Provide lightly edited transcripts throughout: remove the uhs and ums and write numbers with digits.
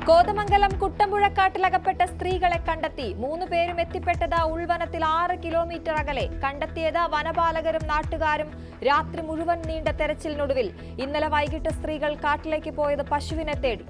കോതമംഗലം കുട്ടമ്പുഴക്കാട്ടിലകപ്പെട്ട സ്ത്രീകളെ കണ്ടെത്തി. 3 പേരും എത്തിപ്പെട്ടത് ഉൾവനത്തിൽ 6 കിലോമീറ്റർ അകലെ. കണ്ടെത്തിയത് വനപാലകരും നാട്ടുകാരും. രാത്രി മുഴുവൻ നീണ്ട തെരച്ചിലിനൊടുവിൽ ഇന്നലെ വൈകിട്ട് സ്ത്രീകൾ കാട്ടിലേക്ക് പോയത് പശുവിനെ തേടി.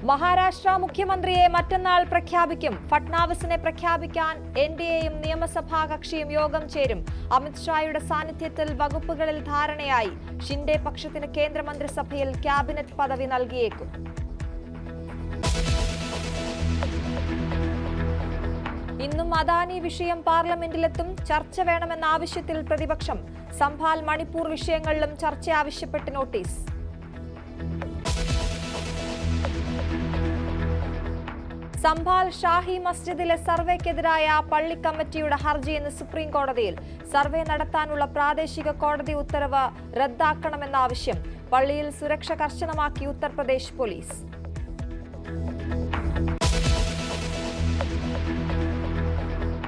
മഹാരാഷ്ട്ര മുഖ്യമന്ത്രിയെ മറ്റന്നാൾ പ്രഖ്യാപിക്കും. ഫട്നാവിസിനെ പ്രഖ്യാപിക്കാൻ എൻഡിഎയും നിയമസഭാ കക്ഷിയും യോഗം ചേരും. അമിത്ഷായുടെ സാന്നിധ്യത്തിൽ വകുപ്പുകളിൽ ധാരണയായി. ഷിൻഡെ പക്ഷത്തിന് കേന്ദ്രമന്ത്രിസഭയിൽ ക്യാബിനറ്റ് പദവി നൽകിയേക്കും. ഇന്നും അദാനി വിഷയം പാർലമെന്റിലെത്തും. ചർച്ച വേണമെന്ന ആവശ്യത്തിൽ പ്രതിപക്ഷം. സംഭാൽ മണിപ്പൂർ വിഷയങ്ങളിലും ചർച്ച ആവശ്യപ്പെട്ട് നോട്ടീസ്. സംഭാൽ ഷാഹി മസ്ജിദിലെ സർവേക്കെതിരായ പള്ളി കമ്മിറ്റിയുടെ ഹർജി ഇന്ന് സുപ്രീം കോടതിയിൽ. സർവേ നടത്താനുള്ള പ്രാദേശിക കോടതി ഉത്തരവ് റദ്ദാക്കണമെന്ന ആവശ്യം. പള്ളിയിൽ സുരക്ഷ കർശനമാക്കി ഉത്തർപ്രദേശ് പോലീസ്.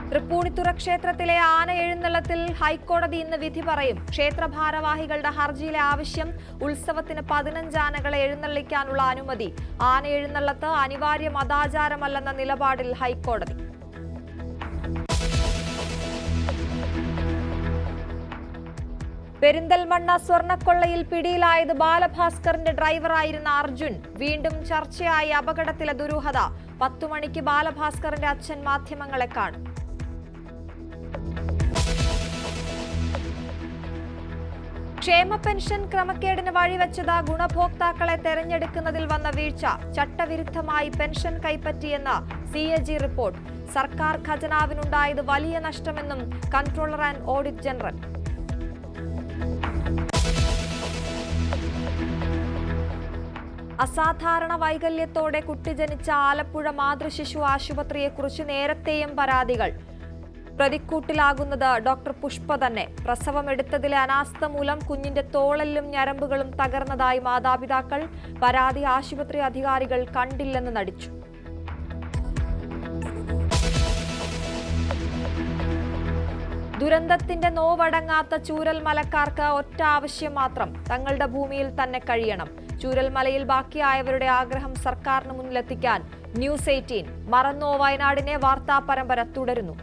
തൃപ്പൂണിത്തുറ ക്ഷേത്രത്തിലെ ആന എഴുന്നള്ളത്തിൽ ഹൈക്കോടതി ഇന്ന് വിധി പറയും. ക്ഷേത്ര ഭാരവാഹികളുടെ ഹർജിയിലെ ആവശ്യം ഉത്സവത്തിന് 15 ആനകളെ എഴുന്നള്ളിക്കാനുള്ള അനുമതി. ആന എഴുന്നള്ളത്ത് അനിവാര്യ മതാചാരമല്ലെന്ന നിലപാടിൽ ഹൈക്കോടതി. പെരിന്തൽമണ്ണ സ്വർണ്ണക്കൊള്ളയിൽ പിടിയിലായത് ബാലഭാസ്കറിന്റെ ഡ്രൈവറായിരുന്ന അർജുൻ. വീണ്ടും ചർച്ചയായി അപകടത്തിലെ ദുരൂഹത. 10 മണിക്ക് ബാലഭാസ്കറിന്റെ അച്ഛൻ മാധ്യമങ്ങളെ കാണും. ക്ഷേമ പെൻഷൻ ക്രമക്കേടിന് വഴിവെച്ചത് ഗുണഭോക്താക്കളെ തെരഞ്ഞെടുക്കുന്നതിൽ വന്ന വീഴ്ച. ചട്ടവിരുദ്ധമായി പെൻഷൻ കൈപ്പറ്റിയെന്ന് CAG റിപ്പോർട്ട്. സർക്കാർ ഖജനാവിനുണ്ടായത് വലിയ നഷ്ടമെന്നും കൺട്രോളർ ആൻഡ് ഓഡിറ്റ് ജനറൽ. അസാധാരണ വൈകല്യത്തോടെ കുട്ടി ജനിച്ച ആലപ്പുഴ മാതൃശിശു ആശുപത്രിയെക്കുറിച്ച് നേരത്തെയും പരാതികൾ. പ്രതിക്കൂട്ടിലാകുന്നത് ഡോക്ടർ പുഷ്പ തന്നെ. പ്രസവമെടുത്തതിലെ അനാസ്ഥ മൂലം കുഞ്ഞിന്റെ തോളെല്ലും ഞരമ്പുകളും തകർന്നതായി മാതാപിതാക്കൾ. പരാതി ആശുപത്രി അധികാരികൾ കണ്ടില്ലെന്ന് നടിച്ചു. ദുരന്തത്തിന്റെ നോവടങ്ങാത്ത ചൂരൽമലക്കാർക്ക് ഒറ്റ ആവശ്യം മാത്രം: തങ്ങളുടെ ഭൂമിയിൽ തന്നെ കഴിയണം. ചൂരൽമലയിൽ ബാക്കിയായവരുടെ ആഗ്രഹം സർക്കാരിന് മുന്നിലെത്തിക്കാൻ ന്യൂസ് 18. മറന്നോ വയനാടിനെ വാർത്താ പരമ്പര തുടരുന്നു.